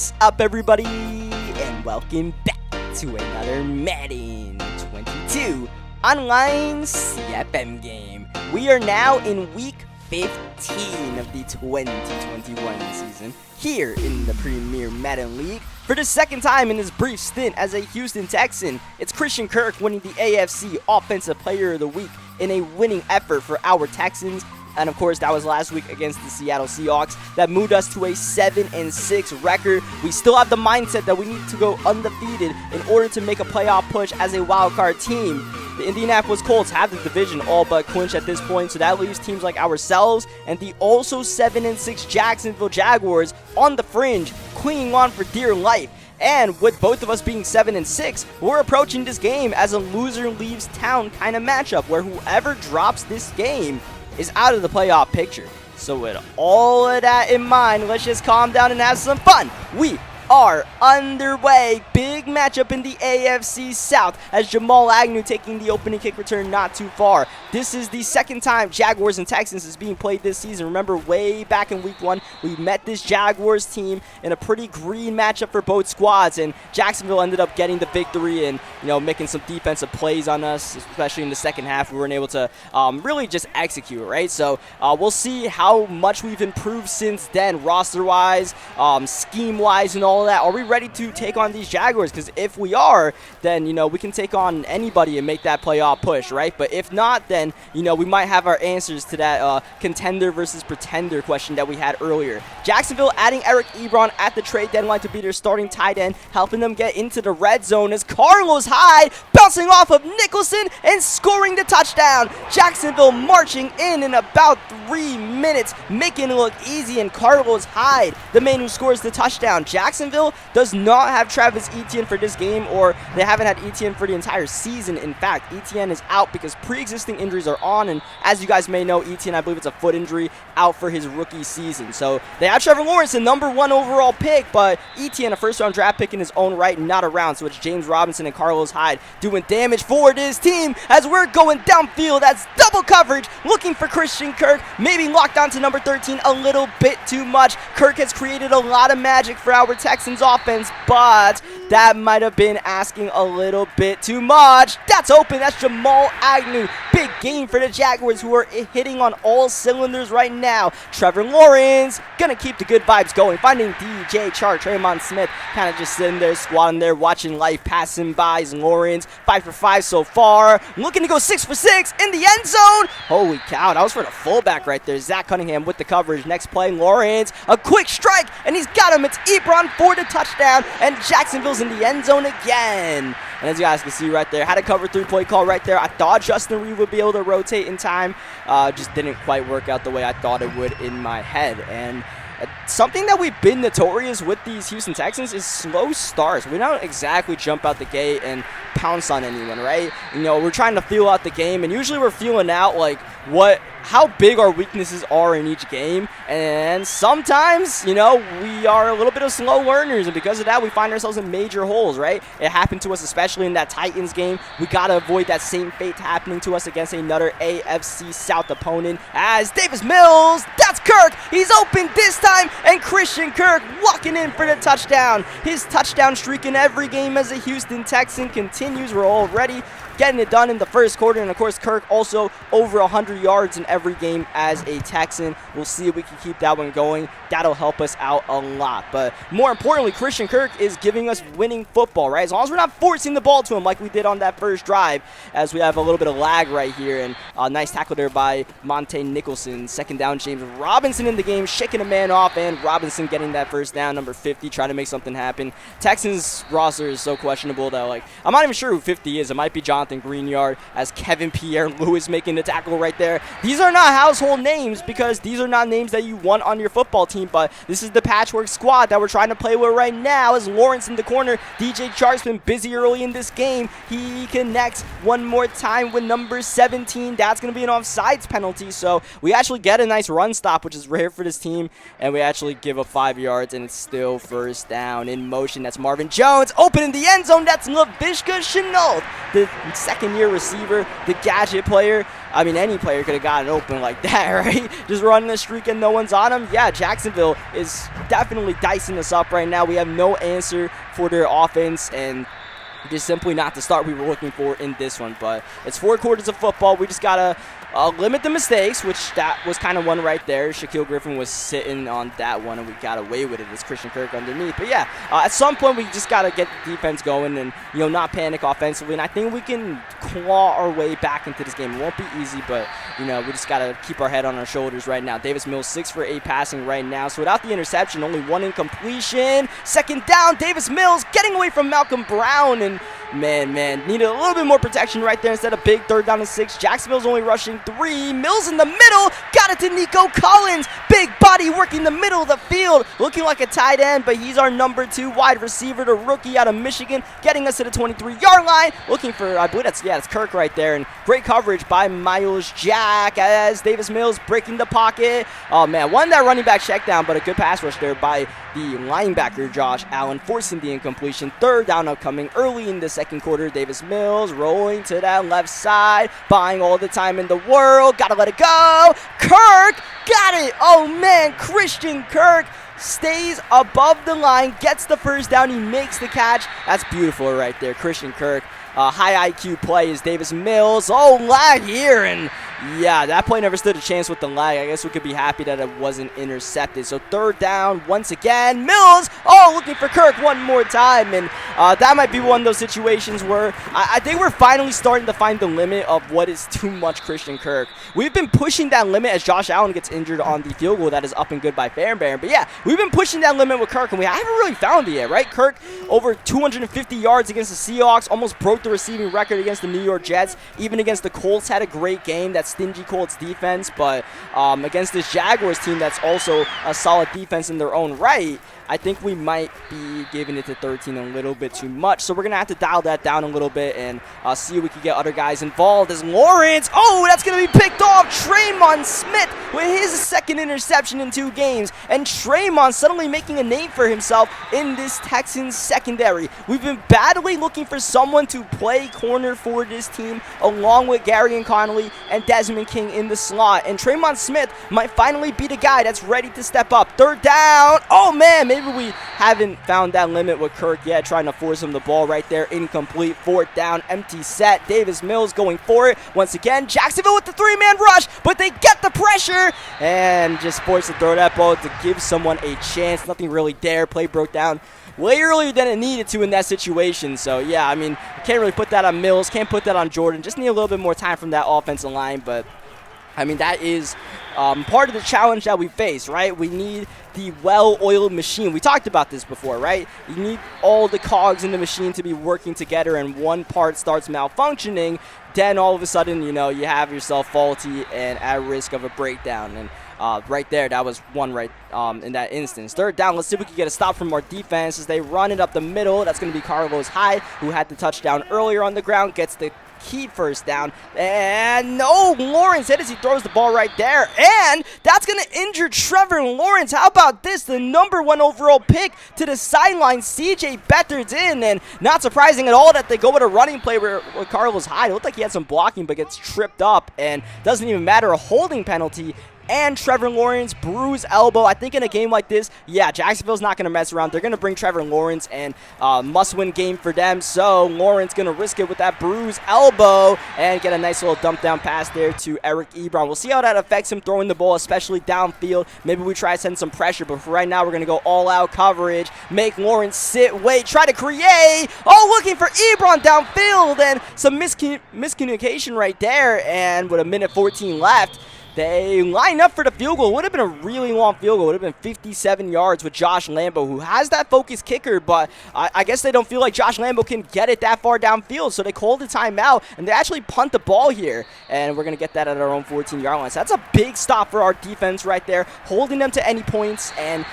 What's up, everybody, and welcome back to another Madden 22 online CFM game. We are now in week 15 of the 2021 season here in the Premier Madden League. For the second time in his brief stint as a Houston Texan, it's Christian Kirk winning the AFC Offensive Player of the Week in a winning effort for our Texans. And of course, that was last week against the Seattle Seahawks. That moved us to a 7-6 record. We still have the mindset that we need to go undefeated in order to make a playoff push as a wildcard team. The Indianapolis Colts have the division all but clinched at this point, so that leaves teams like ourselves and the also 7-6 Jacksonville Jaguars on the fringe, clinging on for dear life. And with both of us being 7-6, we're approaching this game as a loser leaves town kind of matchup, where whoever drops this game is out of the playoff picture. So with all of that in mind, let's just calm down and have some fun. We are underway. Big matchup in the AFC South as Jamal Agnew taking the opening kick return not too far. This is the second time Jaguars and Texans is being played this season. Remember, way back in week 1, we met this Jaguars team in a pretty green matchup for both squads, and Jacksonville ended up getting the victory and, making some defensive plays on us, especially in the second half. We weren't able to really just execute, right? So we'll see how much we've improved since then, roster-wise, scheme-wise, and all of that. Are we ready to take on these Jaguars? Because if we are, then we can take on anybody and make that playoff push, right? But if not, then we might have our answers to that contender versus pretender question that we had earlier. Jacksonville adding Eric Ebron at the trade deadline to be their starting tight end, helping them get into the red zone as Carlos Hyde bouncing off of Nicholson and scoring the touchdown. Jacksonville marching in about 3 minutes, making it look easy, and Carlos Hyde, the man who scores the touchdown. Jacksonville does not have Travis Etienne for this game, or they haven't had Etienne for the entire season. In fact, Etienne is out because pre-existing injuries are on, and as you guys may know, Etienne, I believe it's a foot injury, out for his rookie season. So they have Trevor Lawrence, the #1 overall pick, but Etienne, a first-round draft pick in his own right, not around. So it's James Robinson and Carlos Hyde doing damage for this team as we're going downfield. That's double coverage, looking for Christian Kirk, maybe locked onto number 13 a little bit too much. Kirk has created a lot of magic for our Texans offense, but that might have been asking a little bit too much. That's open. That's Jamal Agnew. Big game for the Jaguars, who are hitting on all cylinders right now. Trevor Lawrence gonna keep the good vibes going, finding DJ Chark. Draymond Smith kind of just sitting there, squatting there, watching life passing by. Lawrence 5 for 5 so far, looking to go 6 for 6 in the end zone. Holy cow, that was for the fullback right there. Zach Cunningham with the coverage. Next play, Lawrence, a quick strike, and he's got him. It's Ebron for the touchdown, and Jacksonville's in the end zone again. And as you guys can see right there, had a cover 3 play call right there. I thought Justin Reed would be able to rotate in time. Just didn't quite work out the way I thought it would in my head. And something that we've been notorious with these Houston Texans is slow starts. We don't exactly jump out the gate and pounce on anyone, right? We're trying to feel out the game, and usually we're feeling out how big our weaknesses are in each game, and sometimes, we are a little bit of slow learners, and because of that, we find ourselves in major holes, right? It happened to us, especially in that Titans game. We got to avoid that same fate happening to us against another AFC South opponent, as Davis Mills, that's Kirk, he's open this time, and Christian Kirk walking in for the touchdown. His touchdown streak in every game as a Houston Texan continues. We're already getting it done in the first quarter, and of course Kirk also over 100 yards in every game as a Texan. We'll see if we can keep that one going. That'll help us out a lot. But more importantly, Christian Kirk is giving us winning football, right? As long as we're not forcing the ball to him like we did on that first drive, as we have a little bit of lag right here. And a nice tackle there by Monte Nicholson. Second down, James Robinson in the game, shaking a man off, and Robinson getting that first down, number 50, trying to make something happen. Texans roster is so questionable that I'm not even sure who 50 is. It might be Jonathan Greenyard, as Kevin Pierre-Louis making the tackle right there. These are not household names, because these are not names that you want on your football team, but this is the patchwork squad that we're trying to play with right now, as Lawrence in the corner. DJ Chark's been busy early in this game. He connects one more time with number 17. That's going to be an offsides penalty, so we actually get a nice run stop, which is rare for this team, and we actually give up 5 yards, and it's still first down. In motion, that's Marvin Jones, open in the end zone. That's Laviska Shenault, the big second-year receiver, the gadget player. I mean, any player could have gotten open like that, right? Just running a streak and no one's on him. Yeah, Jacksonville is definitely dicing us up right now. We have no answer for their offense, and just simply not the start we were looking for in this one. But it's 4 quarters of football. We just got to limit the mistakes, which that was kind of one right there. Shaquille Griffin was sitting on that one, and we got away with it. It's Christian Kirk underneath. But yeah, at some point we just got to get the defense going and, not panic offensively. And I think we can claw our way back into this game. It won't be easy, but, we just got to keep our head on our shoulders right now. Davis Mills 6 for 8 passing right now. So without the interception, only 1 incompletion. Second down, Davis Mills getting away from Malcolm Brown, and man, needed a little bit more protection right there instead of big 3rd down and 6. Jacksonville's only rushing 3. Mills in the middle, got it to Nico Collins. Big body working the middle of the field, looking like a tight end, but he's our number 2 wide receiver, the rookie out of Michigan, getting us to the 23-yard line. Looking for, I believe that's Kirk right there, and great coverage by Miles Jack as Davis Mills breaking the pocket. Oh man, won that running back check down, but a good pass rush there by the linebacker Josh Allen, forcing the incompletion. 3rd down upcoming early in the second quarter. Davis Mills rolling to that left side, buying all the time in the world. Gotta let it go. Kirk got it. Oh man, Christian Kirk stays above the line, gets the first down. He makes the catch. That's beautiful right there, Christian Kirk. High IQ play is Davis Mills. Oh, lag here, and yeah, that play never stood a chance with the lag. I guess we could be happy that it wasn't intercepted. So 3rd down once again. Mills, looking for Kirk one more time, and that might be one of those situations where I think we're finally starting to find the limit of what is too much Christian Kirk. We've been pushing that limit as Josh Allen gets injured on the field goal that is up and good by Fairbairn. But yeah, we've been pushing that limit with Kirk, and we haven't really found it yet, right? Kirk over 250 yards against the Seahawks, almost broke the receiving record against the New York Jets. Even against the Colts, had a great game. That stingy Colts defense, but against this Jaguars team that's also a solid defense in their own right, I think we might be giving it to 13 a little bit too much. So we're going to have to dial that down a little bit and see if we can get other guys involved. As Lawrence, that's going to be picked off. Tremon Smith with his 2nd interception in 2 games. And Tremon suddenly making a name for himself in this Texans secondary. We've been badly looking for someone to play corner for this team, along with Gary and Connolly and Desmond King in the slot. And Tremon Smith might finally be the guy that's ready to step up. 3rd down. Oh, man, maybe we haven't found that limit with Kirk yet, trying to force him the ball right there. Incomplete. 4th down, empty set. Davis Mills going for it. Once again, Jacksonville with the 3-man rush, but they get the pressure and just force to throw that ball to give someone a chance. Nothing really there. Play broke down way earlier than it needed to in that situation. So, yeah, I mean, can't really put that on Mills. Can't put that on Jordan. Just need a little bit more time from that offensive line, but I mean, that is part of the challenge that we face, right? We need the well-oiled machine. We talked about this before, right? You need all the cogs in the machine to be working together, and one part starts malfunctioning, then all of a sudden, you have yourself faulty and at risk of a breakdown. And right there, that was one right in that instance. 3rd down, let's see if we can get a stop from our defense as they run it up the middle. That's going to be Carlos Hyde, who had the touchdown earlier on the ground, gets the key first down, and no, Lawrence hit as he throws the ball right there, and that's going to injure Trevor Lawrence. How about this? The number 1 overall pick to the sideline. CJ Beathard's in, and not surprising at all that they go with a running play with Carlos Hyde. It looked like he had some blocking, but gets tripped up, and doesn't even matter, a holding penalty. And Trevor Lawrence, bruised elbow. I think in a game like this, yeah, Jacksonville's not going to mess around. They're going to bring Trevor Lawrence, and must-win game for them. So Lawrence going to risk it with that bruised elbow and get a nice little dump-down pass there to Eric Ebron. We'll see how that affects him throwing the ball, especially downfield. Maybe we try to send some pressure, but for right now, we're going to go all-out coverage, make Lawrence sit, wait, try to create. Looking for Ebron downfield, and some miscommunication right there. And with 1:14 left, they line up for the field goal. It would have been a really long field goal. It would have been 57 yards with Josh Lambo, who has that focus kicker, but I guess they don't feel like Josh Lambo can get it that far downfield, so they called a timeout, and they actually punt the ball here, and we're going to get that at our own 14-yard line. So that's a big stop for our defense right there, holding them to any points, and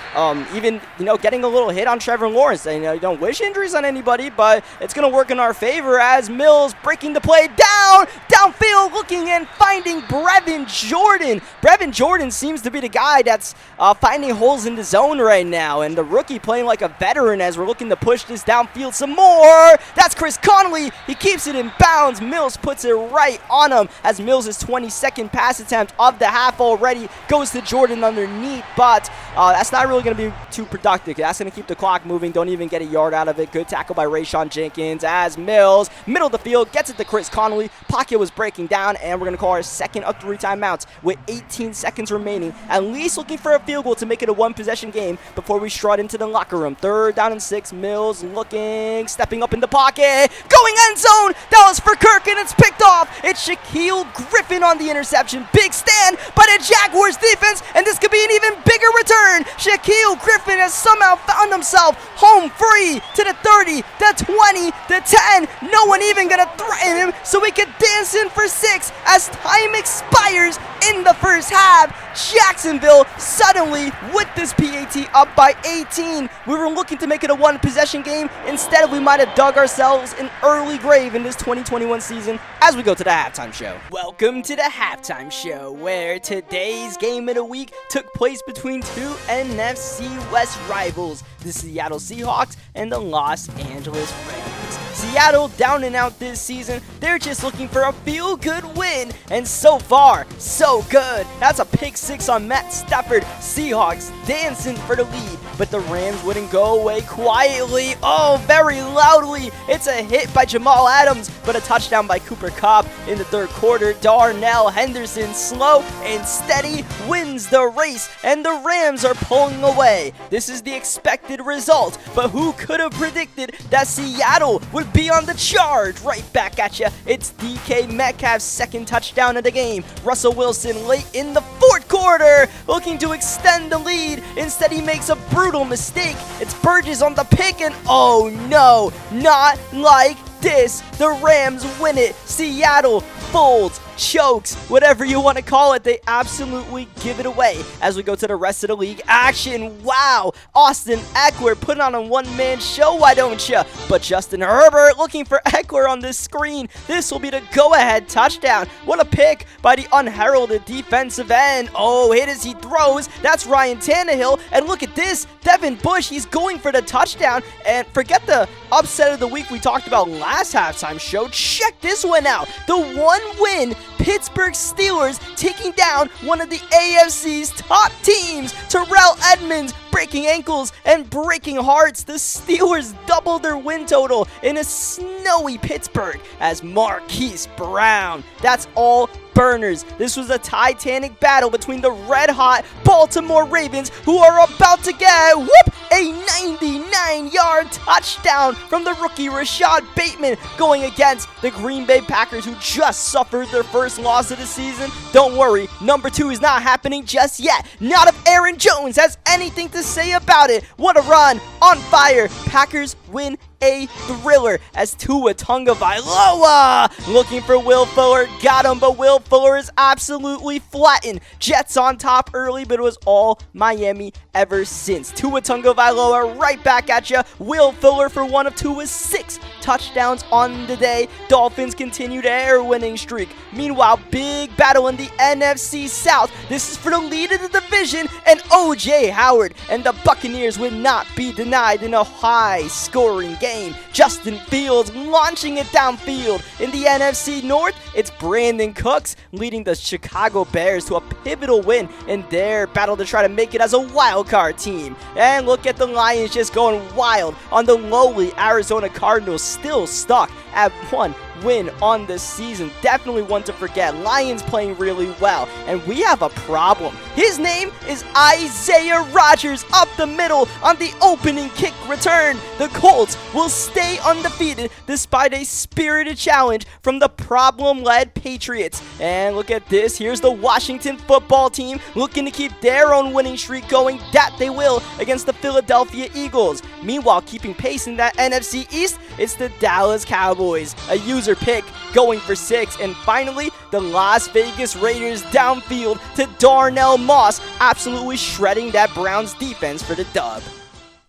even, getting a little hit on Trevor Lawrence. You don't wish injuries on anybody, but it's going to work in our favor as Mills breaking the play downfield, looking and finding Brevin Jordan. Jordan. Brevin Jordan seems to be the guy that's finding holes in the zone right now, and the rookie playing like a veteran as we're looking to push this downfield some more. That's Chris Connolly. He keeps it in bounds. Mills puts it right on him as Mills' 22nd pass attempt of the half already goes to Jordan underneath, but that's not really going to be too productive. That's going to keep the clock moving. Don't even get a yard out of it. Good tackle by Rayshawn Jenkins as Mills, middle of the field, gets it to Chris Connolly. Pocket was breaking down, and we're going to call our second of 3 timeouts with 18 seconds remaining. At least looking for a field goal to make it a one-possession game before we strut into the locker room. 3rd down and 6. Mills looking, stepping up in the pocket, going end zone. That was for Kirk, and it's picked off. It's Shaquille Griffin on the interception. Big stand by the Jaguars defense, and this could be an even bigger return. Shaquille Griffin has somehow found himself home free to the 30, the 20, the 10. No one even gonna threaten him, so we can dance in for 6 as time expires in the first half. Jacksonville suddenly with this PAT up by 18. We were looking to make it a one-possession game. Instead, we might have dug ourselves an early grave in this 2021 season as we go to the halftime show. Welcome to the halftime show, where today's game of the week took place between 2 NFC West rivals, the Seattle Seahawks and the Los Angeles Rams. Seattle down and out this season. They're just looking for a feel-good win, and so far, so good. That's a pick 6 on Matt Stafford. Seahawks dancing for the lead, but the Rams wouldn't go away quietly. Oh, very loudly. It's a hit by Jamal Adams, but a touchdown by Cooper Kupp in the 3rd quarter. Darnell Henderson, slow and steady, wins the race, and the Rams are pulling away. This is the expected result, but who could have predicted that Seattle would be on the charge? Right back at you. It's DK Metcalf's 2nd touchdown of the game. Russell Wilson late in the 4th quarter looking to extend the lead. Instead, he makes a brutal mistake. It's Burgess on the pick, and oh no, not like this. The Rams win it. Seattle folds, chokes, whatever you want to call it. They absolutely give it away as we go to the rest of the league action. Wow, Austin Eckler putting on a one-man show, why don't you? But Justin Herbert looking for Eckler on this screen. This will be the go-ahead touchdown. What a pick by the unheralded defensive end. Oh, hit as he throws. That's Ryan Tannehill. And look at this, Devin Bush, he's going for the touchdown. And forget the upset of the week we talked about last halftime show. Check this one out. The one-win Pittsburgh Steelers taking down one of the AFC's top teams. Terrell Edmonds breaking ankles and breaking hearts. The Steelers doubled their win total in a snowy Pittsburgh as Marquise Brown. That's all burners. This was a titanic battle between the red-hot Baltimore Ravens, who are about to get a 99-yard touchdown from the rookie Rashad Bateman, going against the Green Bay Packers, who just suffered their first loss of the season. Don't worry, number 2 is not happening just yet. Not if Aaron Jones has anything to say about it. What a run, on fire. Packers win a thriller as Tua Tagovailoa looking for Will Fuller, got him, but Will Fuller is absolutely flattened. Jets on top early, but it was all Miami ever since. Tua Tagovailoa right back at you. Will Fuller for one of Tua's 6 touchdowns on the day. Dolphins continue their winning streak. Meanwhile, big battle in the NFC South. This is for the lead of the division, and O.J. Howard and the Buccaneers would not be denied in a high-scoring game. Justin Fields launching it downfield. In the NFC North, it's Brandon Cooks leading the Chicago Bears to a pivotal win in their battle to try to make it as a wild card team. And look at the Lions just going wild on the lowly Arizona Cardinals, still stuck at 1 win on the season. Definitely one to forget. Lions playing really well, and we have a problem. His name is Isaiah Rodgers up the middle on the opening kick return. The Colts will stay undefeated despite a spirited challenge from the problem-led Patriots. And look at this. Here's the Washington football team looking to keep their own winning streak going. That they will against the Philadelphia Eagles. Meanwhile, keeping pace in that NFC East, it's the Dallas Cowboys. A user pick going for 6. And finally, the Las Vegas Raiders downfield to Darnell Moss, absolutely shredding that Browns defense for the dub.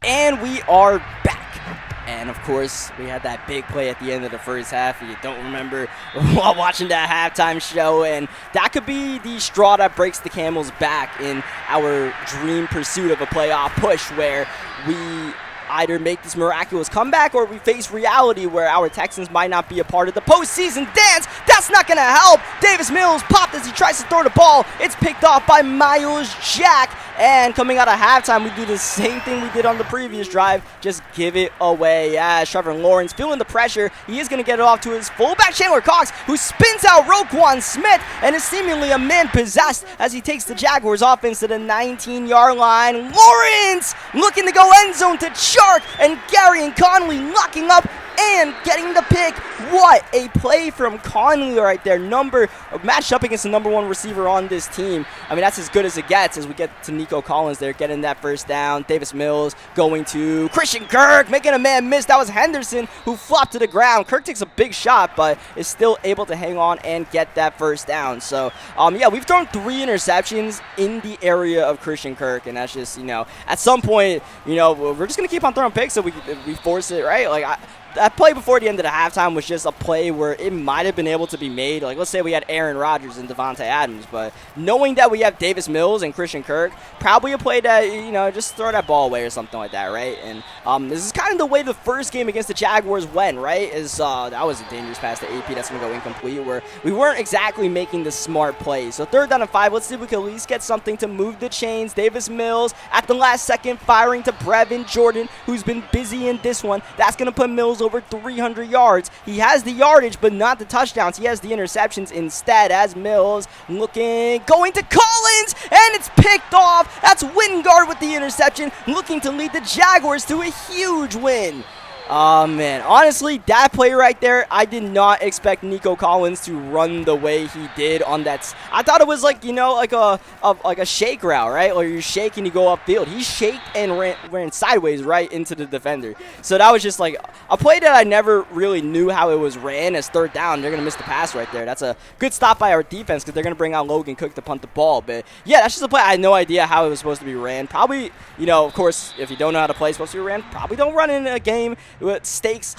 And we are back. And, of course, we had that big play at the end of the first half. You don't remember while watching that halftime show. And that could be the straw that breaks the camel's back in our dream pursuit of a playoff push, where we either make this miraculous comeback or we face reality where our Texans might not be a part of the postseason dance. That's not going to help. Davis Mills popped as he tries to throw the ball. It's picked off by Miles Jack. And coming out of halftime, we do the same thing we did on the previous drive. Just give it away. Yeah, Trevor Lawrence feeling the pressure. He is going to get it off to his fullback, Chandler Cox, who spins out Roquan Smith and is seemingly a man possessed as he takes the Jaguars offense to the 19-yard line. Lawrence looking to go end zone to Chark, and Gary and Conley locking up and getting the pick. What a play from Conley right there. Matched up against the number one receiver on this team. I mean, that's as good as it gets as we get to Nico Collins there, getting that first down. Davis Mills going to Christian Kirk, making a man miss. That was Henderson who flopped to the ground. Kirk takes a big shot, but is still able to hang on and get that first down. So, yeah, we've thrown 3 interceptions in the area of Christian Kirk, and that's just, at some point, we're just going to keep on throwing picks so we force it, right? Like, that play before the end of the halftime was just a play where it might have been able to be made. Like, let's say we had Aaron Rodgers and Devontae Adams, but knowing that we have Davis Mills and Christian Kirk, probably a play that, just throw that ball away or something like that, right? And this is kind of the way the first game against the Jaguars went, right? That was a dangerous pass to AP that's going to go incomplete, where we weren't exactly making the smart plays. So 3rd down and 5, let's see if we can at least get something to move the chains. Davis Mills at the last second firing to Brevin Jordan, who's been busy in this one. That's going to put Mills over 300 yards. He has the yardage, but not the touchdowns. He has the interceptions instead, as Mills going to Collins, and it's picked off. That's Wingard with the interception, looking to lead the Jaguars to a huge win. Oh, man. Honestly, that play right there, I did not expect Nico Collins to run the way he did on that. I thought it was like, like a shake route, right? Or you shake and you go upfield. He shaked and ran sideways right into the defender. So that was just like a play that I never really knew how it was ran. As 3rd down, they're going to miss the pass right there. That's a good stop by our defense because they're going to bring out Logan Cook to punt the ball. But, yeah, that's just a play. I had no idea how it was supposed to be ran. Probably, of course, if you don't know how to play, it's supposed to be ran. Probably don't run in a game with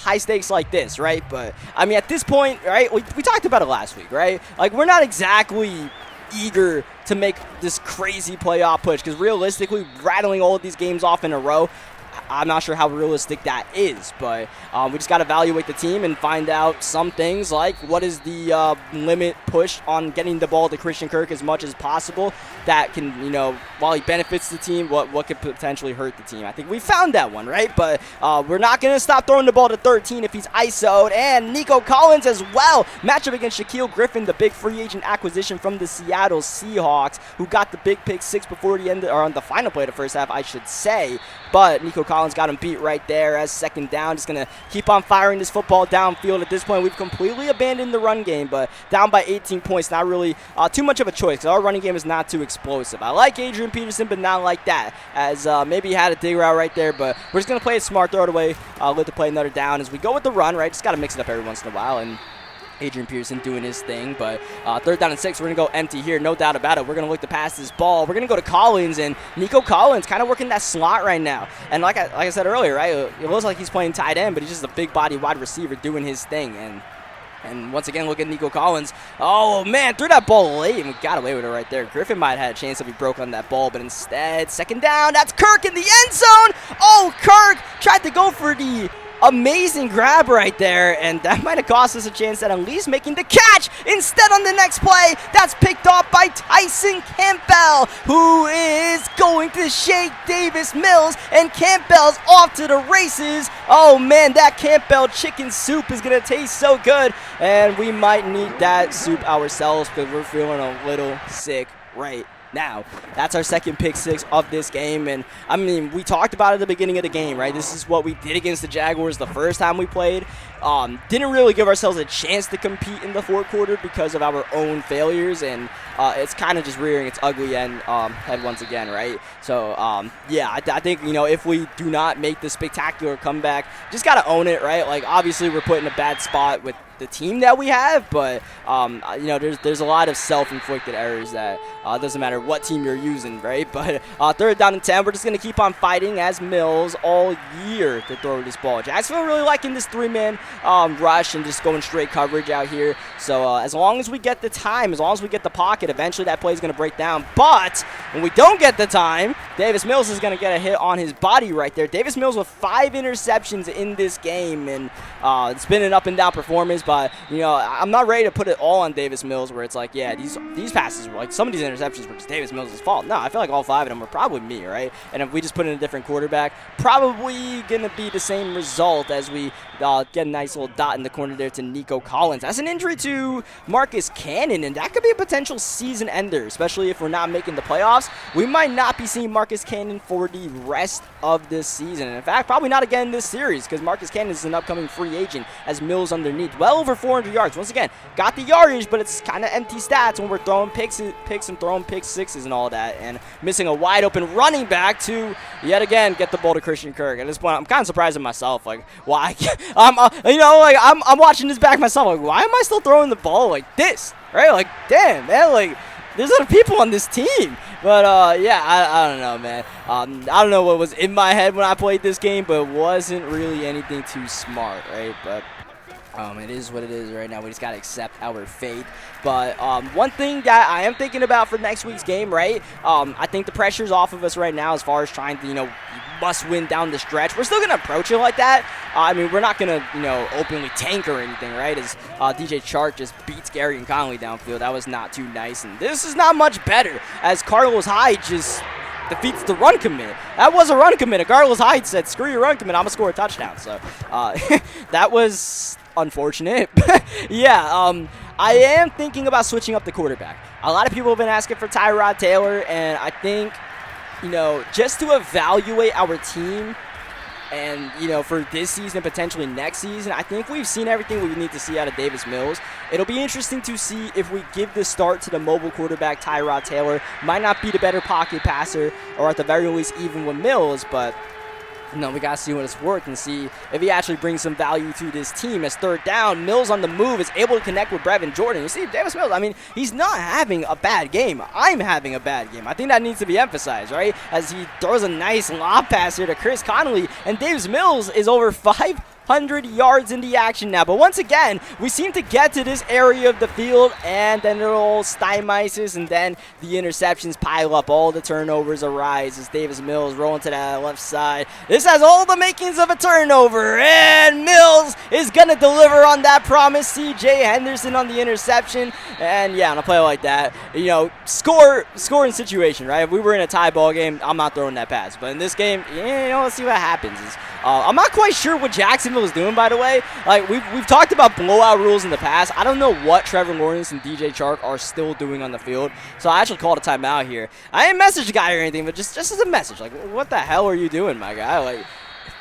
high stakes like this, right? But, I mean, at this point, right, we talked about it last week, right? Like, we're not exactly eager to make this crazy playoff push because realistically, rattling all of these games off in a row, I'm not sure how realistic that is, but we just got to evaluate the team and find out some things like what is the limit push on getting the ball to Christian Kirk as much as possible that can, while he benefits the team, what could potentially hurt the team. I think we found that one, right? But we're not going to stop throwing the ball to 13 if he's ISO'd. And Nico Collins as well. Matchup against Shaquille Griffin, the big free agent acquisition from the Seattle Seahawks, who got the big pick 6 before the end, or on the final play of the first half, I should say. But Nico Collins got him beat right there as 2nd down. Just going to keep on firing this football downfield. At this point, we've completely abandoned the run game, but down by 18 points, not really too much of a choice because our running game is not too explosive. I like Adrian Peterson, but not like that, as maybe he had a dig route right there, but we're just going to play it smart, throw it away, let to play another down as we go with the run, right? Just got to mix it up every once in a while, and Adrian Peterson doing his thing, but 3rd down and 6, we're going to go empty here, no doubt about it. We're going to look to pass this ball. We're going to go to Collins, and Nico Collins kind of working that slot right now. And like I said earlier, right, it looks like he's playing tight end, but he's just a big body wide receiver doing his thing. And once again, look at Nico Collins. Oh, man, threw that ball late, and we got away with it right there. Griffin might have had a chance if he broke on that ball, but instead, 2nd down, that's Kirk in the end zone. Oh, Kirk tried to go for the amazing grab right there, and that might have cost us a chance at least making the catch. Instead, on the next play, that's picked off by Tyson Campbell, who is going to shake Davis Mills, and Campbell's off to the races. Oh, man, that Campbell chicken soup is going to taste so good, and we might need that soup ourselves because we're feeling a little sick right now. That's our 2nd pick 6 of this game, and I mean, we talked about it at the beginning of the game, right? This is what we did against the Jaguars the first time we played. Didn't really give ourselves a chance to compete in the 4th quarter because of our own failures, and it's kind of just rearing its ugly head once again, right? So, yeah, I think, if we do not make the spectacular comeback, just got to own it, right? Like, obviously, we're put in a bad spot with the team that we have, but you know, there's a lot of self-inflicted errors that doesn't matter what team you're using, right? But 3rd down and 10, we're just gonna keep on fighting as Mills all year to throw this ball. Jacksonville really liking this 3-man rush and just going straight coverage out here. So as long as we get the time, as long as we get the pocket, eventually that play is gonna break down. But when we don't get the time, Davis Mills is gonna get a hit on his body right there. Davis Mills with 5 interceptions in this game, and it's been an up and down performance. But you know, I'm not ready to put it all on Davis Mills, where it's like, yeah, these passes were like, some of these interceptions were just Davis Mills' fault. No, I feel like all 5 of them were probably me, right? And if we just put in a different quarterback, probably gonna be the same result as we get a nice little dot in the corner there to Nico Collins. That's an injury to Marcus Cannon, and that could be a potential season ender, especially if we're not making the playoffs. We might not be seeing Marcus Cannon for the rest of this season. And in fact, probably not again this series, because Marcus Cannon is an upcoming free agent as Mills underneath. Well over 400 yards. Once again, got the yardage, but it's kind of empty stats when we're throwing picks and throwing pick sixes and all that, and missing a wide open running back to yet again get the ball to Christian Kirk. At this point, I'm kind of surprised at myself, like why you know, like I'm watching this back myself, like why am I still throwing the ball like this, right? Like damn, man, like there's other people on this team. But yeah, I don't know, man. I don't know what was in my head when I played this game, but it wasn't really anything too smart, right? But it is what it is right now. We just got to accept our fate. But one thing that I am thinking about for next week's game, right? I think the pressure's off of us right now as far as trying to, you know, must win down the stretch. We're still going to approach it like that. I mean, we're not going to, you know, openly tank or anything, right? As DJ Chark just beats Gary and Conley downfield. That was not too nice. And this is not much better as Carlos Hyde just defeats the run commit. That was a run commit. Carlos Hyde said, screw your run commit, I'm going to score a touchdown. So that was unfortunate. Yeah, I am thinking about switching up the quarterback. A lot of people have been asking for Tyrod Taylor, and I think, you know, just to evaluate our team and, you know, for this season and potentially next season, I think we've seen everything we need to see out of Davis Mills. It'll be interesting to see if we give the start to the mobile quarterback, Tyrod Taylor. Might not be the better pocket passer, or at the very least even with Mills, but no, we got to see what it's worth and see if he actually brings some value to this team. As 3rd down, Mills on the move is able to connect with Brevin Jordan. You see, Davis Mills, I mean, he's not having a bad game. I'm having a bad game. I think that needs to be emphasized, right? As he throws a nice lob pass here to Chris Connolly, and Davis Mills is over 500 yards in the action now. But once again, we seem to get to this area of the field, and then it'll stymiesis, and then the interceptions pile up. All the turnovers arise as Davis Mills rolling to that left side. This has all the makings of a turnover, and Mills is going to deliver on that promise. C.J. Henderson on the interception, and yeah, on a play like that, you know, scoring situation, right? If we were in a tie ball game, I'm not throwing that pass. But in this game, yeah, you know, let's see what happens. I'm not quite sure what Jacksonville is doing, by the way. Like, we've talked about blowout rules in the past. I don't know what Trevor Lawrence and DJ Chark are still doing on the field, so I actually called a timeout here. I didn't message the guy or anything, but just as a message, like, what the hell are you doing, my guy? Like,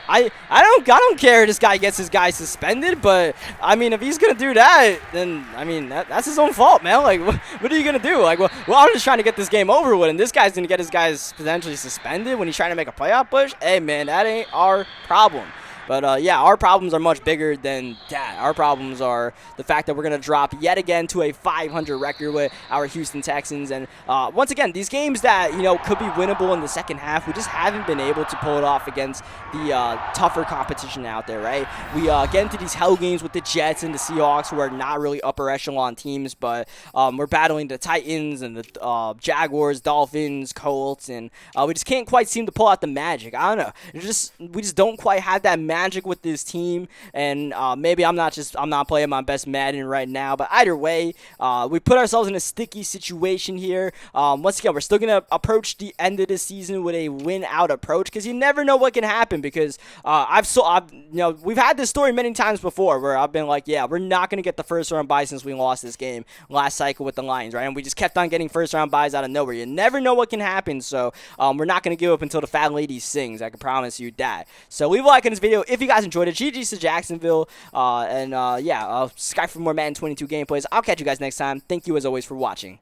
I don't care if this guy gets his guy suspended, but I mean, if he's gonna do that, then I mean that's his own fault, man. Like, what are you gonna do? Like, well, I'm just trying to get this game over with, and this guy's gonna get his guys potentially suspended when he's trying to make a playoff push. Hey, man, that ain't our problem. But, yeah, our problems are much bigger than that. Our problems are the fact that we're going to drop yet again to a 500 record with our Houston Texans. And, once again, these games that, you know, could be winnable in the second half, we just haven't been able to pull it off against the tougher competition out there, right? We get into these hell games with the Jets and the Seahawks, who are not really upper echelon teams, but we're battling the Titans and the Jaguars, Dolphins, Colts, and we just can't quite seem to pull out the magic. I don't know. We just don't quite have that magic with this team, and maybe I'm not playing my best Madden right now, but either way, we put ourselves in a sticky situation here. Once again, we're still gonna approach the end of the season with a win-out approach, because you never know what can happen. Because we've had this story many times before where I've been like, yeah, we're not gonna get the first round bye since we lost this game last cycle with the Lions, right? And we just kept on getting first round byes out of nowhere. You never know what can happen, so we're not gonna give up until the fat lady sings. I can promise you that. So leave a like on this video if you guys enjoyed it. GG's to Jacksonville, subscribe for more Madden 22 gameplays. I'll catch you guys next time. Thank you as always for watching.